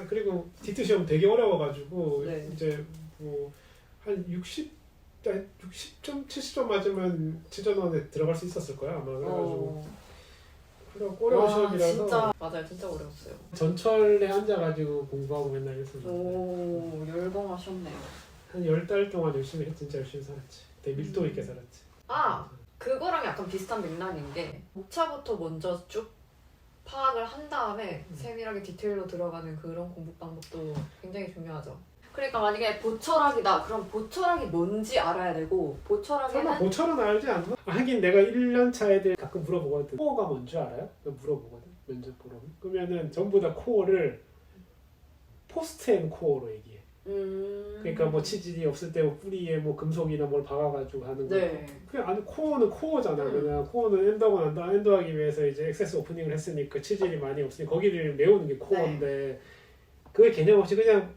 그리고 디트 시험 되게 어려워가지고 네. 이제 뭐 한 60점, 70점 맞으면 7,000원에 들어갈 수 있었을 거야 아마. 그래가지고 어려운 시험이라서 진짜 맞아요. 진짜 어려웠어요. 전철에 앉아가지고 공부하고 맨날 했었는데 오 열공하셨네요. 한 10달 동안 열심히 진짜 열심히 살았지. 되게 밀도 있게 살았지. 아 그거랑 약간 비슷한 맥락인 게 목차부터 먼저 쭉 파악을 한 다음에 세밀하게 디테일로 들어가는 그런 공부 방법도 굉장히 중요하죠. 그러니까 만약에 보철학이다 그럼 보철학이 뭔지 알아야 되고 설마 보철학에는 보철은 알지 않나? 하긴 내가 1년차 애들 가끔 물어보거든. 코어가 뭔지 알아요? 물어보거든 면접 보러. 그러면은 전부 다 코어를 포스트 앤 코어로 얘기해. 그러니까 뭐 치질이 없을 때 뭐 뿌리에 뭐 금속이나 뭘 박아가지고 하는 거. 네. 그냥 아니 코어는 코어잖아. 그냥 코어는 엔더고 난다. 엔더하기 위해서 이제 액세스 오프닝을 했으니까 치질이 많이 없으니 거기를 메우는 게 코어인데 그게 개념 없이 그냥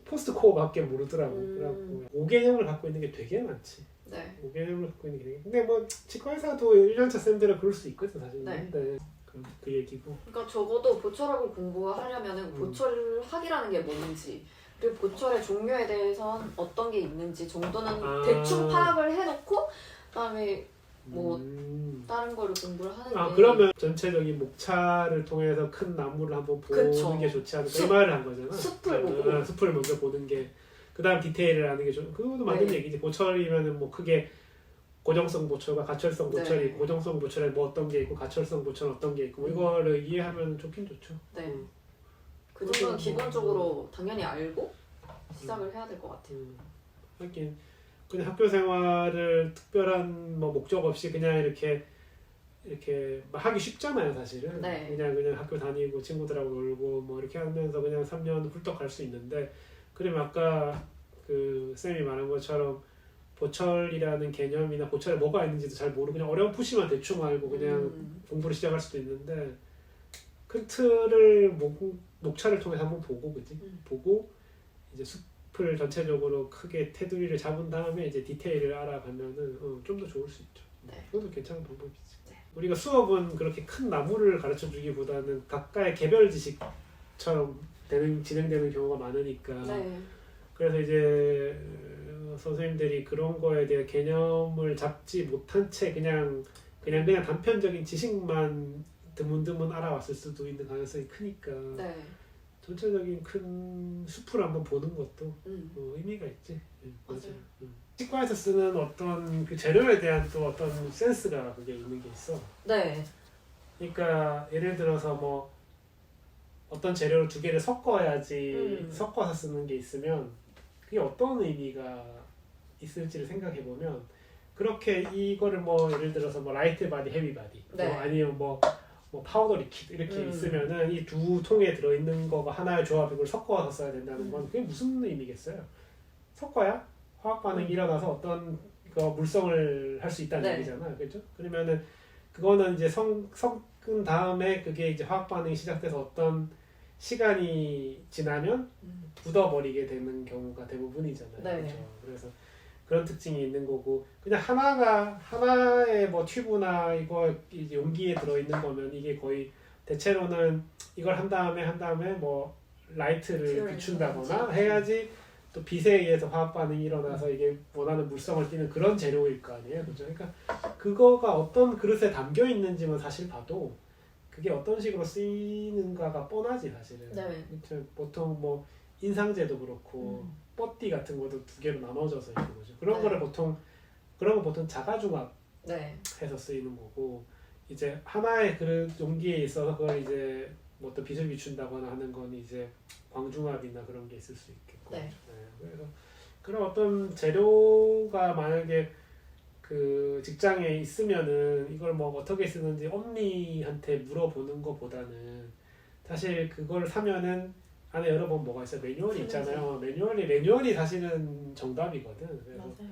포스트 코어밖에 모르더라고. 그래갖고 5개념을 갖고 있는 게 되게 많지. 네. 5개념을 갖고 있는 게 되게. 근데 뭐 치과의사도 1년차 쌤들은 그럴 수 있거든 사실. 네. 근데 그 얘기고. 그러니까 적어도 보철학을 공부하려면은 보철학이라는 게 뭔지 그리고 보철의 종류에 대해선 어떤 게 있는지 정도는 대충 파악을 해놓고 그다음에 뭐 다른 거를 공부를 하는 게 그러면 전체적인 목차를 통해서 큰 나무를 한번 보는 그쵸. 게 좋지 않을까 이 말을 한 거잖아. 숲을 보고 숲을 먼저 보는 게 그다음 디테일을 아는 게 좋. 그것도 맞는 네. 얘기지. 보철이면은 뭐 크게 고정성 보철과 가철성 보철이 네. 있고 고정성 보철에 뭐 어떤 게 있고 가철성 보철 어떤 게 있고 뭐 이거를 이해하면 좋긴 좋죠. 네. 그 정도는 기본적으로 당연히 알고 시작을 해야 될 것 같아요. 하긴 그냥 학교 생활을 특별한 뭐 목적 없이 그냥 이렇게 하기 쉽잖아요 사실은. 네. 그냥 학교 다니고 친구들하고 놀고 뭐 이렇게 하면서 그냥 3년 훌떡 갈 수 있는데 그러면 아까 그 쌤이 말한 것처럼 보철이라는 개념이나 보철에 뭐가 있는지도 잘 모르고 그냥 어려운 푸시만 대충 알고 그냥 공부를 시작할 수도 있는데 큰 틀을 목차를 통해서 한번 보고 그지? 보고 이제 숲을 전체적으로 크게 테두리를 잡은 다음에 이제 디테일을 알아가면은 좀 더 좋을 수 있죠. 네. 그것도 괜찮은 방법이지. 네. 우리가 수업은 그렇게 큰 나무를 가르쳐 주기보다는 각각의 개별 지식처럼 진행되는 경우가 많으니까. 네. 그래서 이제 선생님들이 그런 거에 대한 개념을 잡지 못한 채 그냥 단편적인 지식만 드문드문 알아왔을 수도 있는 가능성이 크니까. 네. 전체적인 큰 숲을 한번 보는 것도 의미가 있지. 맞아요. 치과에서 쓰는 어떤 그 재료에 대한 또 어떤 센스가 그게 있는 게 있어. 네. 그러니까 예를 들어서 뭐 어떤 재료를 두 개를 섞어야지 섞어서 쓰는 게 있으면 그게 어떤 의미가 있을지를 생각해 보면 그렇게 이거를 뭐 예를 들어서 뭐 라이트 바디, 헤비 바디, 네. 아니면 뭐 파우더 리퀴드 이렇게 있으면은 이 두 통에 들어있는 거가 하나의 조합이고 섞어서 써야 된다는 건 그게 무슨 의미겠어요? 섞어야 화학 반응이 일어나서 어떤 그 물성을 할 수 있다는 얘기잖아요, 그렇죠? 그러면은 그거는 이제 섞은 다음에 그게 이제 화학 반응이 시작돼서 어떤 시간이 지나면 굳어버리게 되는 경우가 대부분이잖아요, 네. 그렇죠? 그래서 그런 특징이 있는 거고 그냥 하나의 뭐 튜브나 이거 이제 용기에 들어있는 거면 이게 거의 대체로는 이걸 한 다음에 뭐 라이트를 비춘다거나 해야지 또 빛에 의해서 화학 반응이 일어나서 이게 원하는 물성을 띠는 그런 재료일 거 아니에요, 그죠? 그러니까 그거가 어떤 그릇에 담겨 있는지만 사실 봐도 그게 어떤 식으로 쓰이는가가 뻔하지 사실은. 네. 그렇죠? 보통 뭐 인상제도 그렇고 뽀띠 같은 것도 두 개로 나눠져서 있는 거죠. 그런 거 보통 자가중합 해서 쓰이는 거고 이제 하나의 그릇 용기에 있어서 그걸 이제 뭐 또 빛을 비춘다거나 하는 건 이제 광중합이나 그런 게 있을 수 있겠고. 네. 그래서 그런 어떤 재료가 만약에 그 직장에 있으면은 이걸 뭐 어떻게 쓰는지 엄니한테 물어보는 것보다는 사실 그걸 사면은 안에 여러 번 뭐가 있어요. 매뉴얼이 있잖아요. 매뉴얼이 사실은 정답이거든. 그래서 맞아요.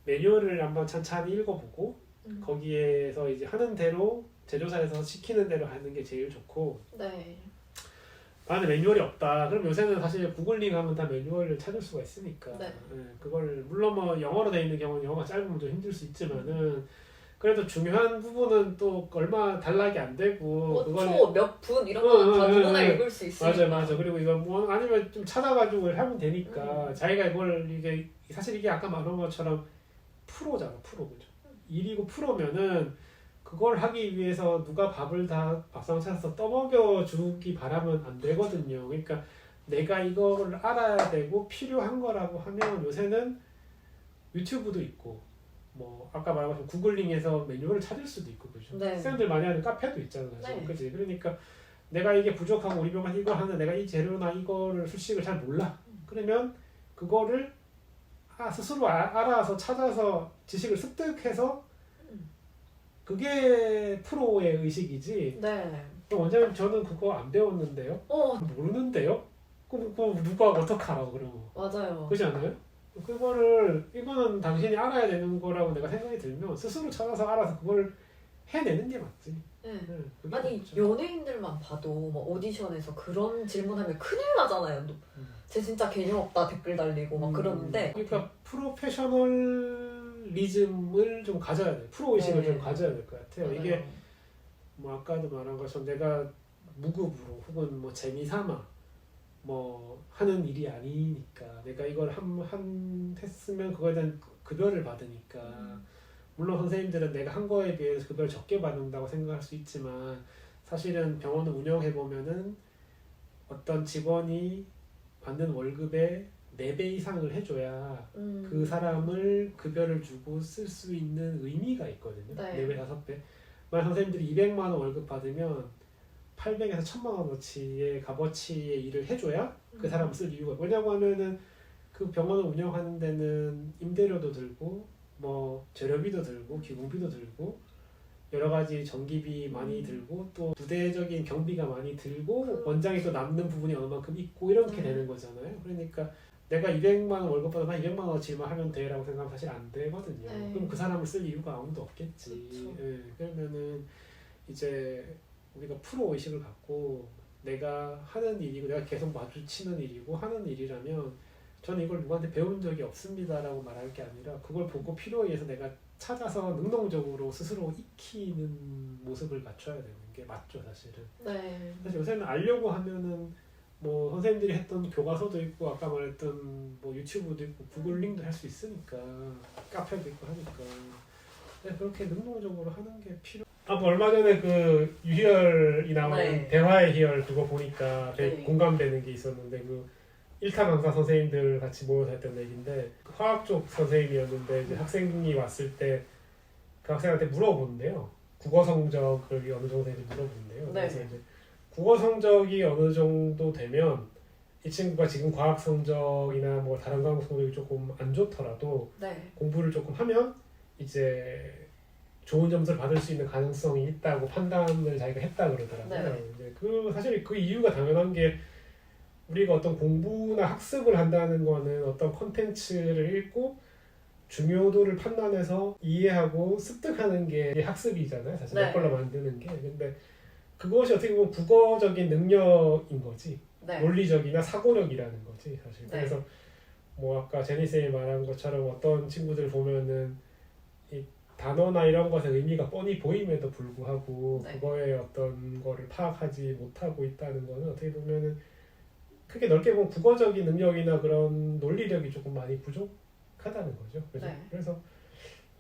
매뉴얼을 한번 찬찬히 읽어보고 거기에서 이제 하는 대로 제조사에서 시키는 대로 하는 게 제일 좋고. 네. 만약 매뉴얼이 없다. 그럼 요새는 사실 구글링 하면 다 매뉴얼을 찾을 수가 있으니까. 네. 그걸 물론 뭐 영어로 돼 있는 경우는 영어가 짧으면 좀 힘들 수 있지만은 그래도 중요한 부분은 또 얼마 단락이 안 되고 뭐 그거는 초, 몇 분 이런 거는 다 누구나 읽을 수 있으니까. 맞아. 그리고 이거 뭐 아니면 좀 찾아가지고 하면 되니까 자기가 이걸 이게 사실 이게 아까 말한 것처럼 프로잖아, 프로. 그죠? 일이고 프로면은 그걸 하기 위해서 누가 밥을 다 밥상 차려서 떠먹여 주기 바라면 안 되거든요. 그러니까 내가 이걸 알아야 되고 필요한 거라고 하면 요새는 유튜브도 있고 뭐 아까 말한 것처럼 구글링해서 매뉴얼을 찾을 수도 있고 그죠. 네. 학생들 많이 하는 카페도 있잖아요. 네. 그지? 그러니까 내가 이게 부족하고 우리 병원 이거 하는 내가 이 재료나 이거를 수식을 잘 몰라. 그러면 그거를 스스로 알아서 찾아서 지식을 습득해서 그게 프로의 의식이지. 네. 원장님 저는 그거 안 배웠는데요. 모르는데요. 그럼 누가 어떻게 알아 그러면. 맞아요. 그렇지 않아요? 이거는 당신이 알아야 되는 거라고 내가 생각이 들면 스스로 찾아서 알아서 그걸 해내는 게 맞지. 네. 그게 아니 맞죠. 연예인들만 봐도 뭐 오디션에서 그런 질문하면 큰일 나잖아요. 쟤 진짜 개념 없다 댓글 달리고 막 그러는데. 그러니까 프로페셔널리즘을 좀 가져야 돼. 프로 의식을 네. 좀 가져야 될 것 같아요. 맞아요. 이게 뭐 아까도 말한 것처럼 내가 무급으로 혹은 뭐 재미삼아 뭐 하는 일이 아니니까 내가 이걸 했으면 그거에 대한 급여를 받으니까 물론 선생님들은 내가 한 거에 비해서 급여를 적게 받는다고 생각할 수 있지만 사실은 병원을 운영해 보면은 어떤 직원이 받는 월급의 4배 이상을 해줘야 그 사람을 급여를 주고 쓸 수 있는 의미가 있거든요. 네. 4배, 5배. 만약 선생님들이 200만 원 월급 받으면 800에서 1000만 원어치의 값어치의 일을 해줘야 그 사람을 쓸 이유가. 왜냐고 하면은 그 병원을 운영하는 데는 임대료도 들고 뭐 재료비도 들고 기공비도 들고 여러 가지 전기비 많이 들고 또 부대적인 경비가 많이 들고 원장이 또 남는 부분이 어느만큼 있고 이렇게 되는 거잖아요. 그러니까 내가 200만 원 월급 받으면 200만 원어치만 하면 돼라고 생각하면 사실 안 되거든요. 네. 그럼 그 사람을 쓸 이유가 아무도 없겠지. 그쵸. 그러면은 이제 우리가 프로 의식을 갖고 내가 하는 일이고 내가 계속 마주치는 일이고 하는 일이라면 저는 이걸 누구한테 배운 적이 없습니다라고 말할 게 아니라 그걸 보고 필요에 의해서 내가 찾아서 능동적으로 스스로 익히는 모습을 갖춰야 되는 게 맞죠, 사실은. 네. 사실 요새는 알려고 하면은 뭐 선생님들이 했던 교과서도 있고 아까 말했던 뭐 유튜브도 있고 구글링도 할 수 있으니까 카페도 있고 하니까 그렇게 능동적으로 하는 게 필요. 뭐 얼마 전에 그 유희열이 나온 네. 대화의 희열 그거 보니까 되게 네. 공감되는 게 있었는데 그 1타 강사 선생님들 같이 모여서 했던 얘기인데 그 화학 쪽 선생님이었는데 이제 학생이 왔을 때 그 학생한테 물어보는데요. 국어 성적을 어느 정도 되는지 물어보는데요. 네. 그래서 이제 국어 성적이 어느 정도 되면 이 친구가 지금 과학 성적이나 뭐 다른 과목 성적이 조금 안 좋더라도 네. 공부를 조금 하면 이제 좋은 점수를 받을 수 있는 가능성이 있다고 판단을 자기가 했다 그러더라고요. 네. 이제 사실 그 이유가 당연한 게 우리가 어떤 공부나 학습을 한다는 거는 어떤 콘텐츠를 읽고 중요도를 판단해서 이해하고 습득하는 게 학습이잖아요. 사실 네. 내 걸로 만드는 게. 근데 그것이 어떻게 보면 국어적인 능력인 거지. 네. 논리적이나 사고력이라는 거지 사실. 네. 그래서 뭐 아까 제니쌤이 말한 것처럼 어떤 친구들 보면은 이 단어나 이런 것의 의미가 뻔히 보임에도 불구하고 네. 그거의 어떤 거를 파악하지 못하고 있다는 거는 어떻게 보면은 크게 넓게 보면 국어적인 능력이나 그런 논리력이 조금 많이 부족하다는 거죠. 그죠? 네. 그래서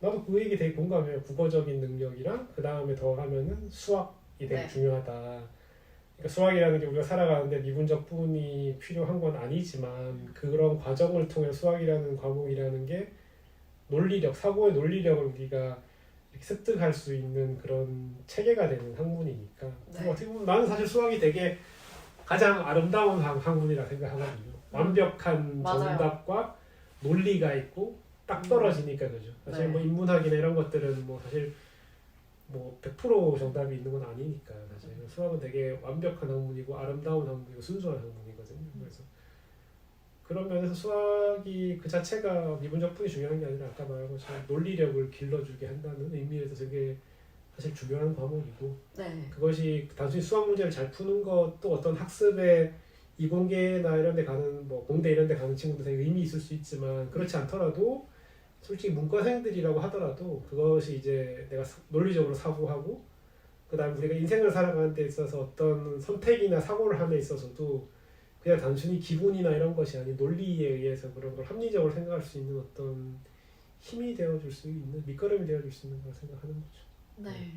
나도 그 얘기 되게 공감해요. 국어적인 능력이랑 그 다음에 더 하면은 수학이 되게 네. 중요하다. 그러니까 수학이라는 게 우리가 살아가는데 미분적분이 필요한 건 아니지만 그런 과정을 통해 수학이라는 과목이라는 게 논리력, 사고의 논리력을 우리가 이렇게 습득할 수 있는 그런 체계가 되는 학문이니까 네. 어떻게 보면 나는 사실 수학이 되게 가장 아름다운 학문이라 생각하거든요. 완벽한 맞아요. 정답과 논리가 있고 딱 떨어지니까 그죠. 사실 네. 뭐 인문학이나 이런 것들은 뭐 사실 뭐 100% 정답이 있는 건 아니니까 사실 수학은 되게 완벽한 학문이고 아름다운 학문이고 순수한 학문이거든요. 그래서 그런 면에서 수학이 그 자체가 미분적분이 중요한 게 아니라 아까 말한 것처럼 논리력을 길러주게 한다는 의미에서 되게 사실 중요한 과목이고 네. 그것이 단순히 수학 문제를 잘 푸는 것도 어떤 학습에 이공계나 이런 데 가는 뭐 공대 이런 데 가는 친구들 되게 의미 있을 수 있지만 그렇지 않더라도 솔직히 문과생들이라고 하더라도 그것이 이제 내가 논리적으로 사고하고 그다음 우리가 인생을 살아가는 데 있어서 어떤 선택이나 사고를 함에 있어서도 그냥 단순히 기분이나 이런 것이 아닌 논리에 의해서 그런 걸 합리적으로 생각할 수 있는 어떤 힘이 되어줄 수 있는 밑거름이 되어줄 수 있는 걸 생각하는 거죠. 네.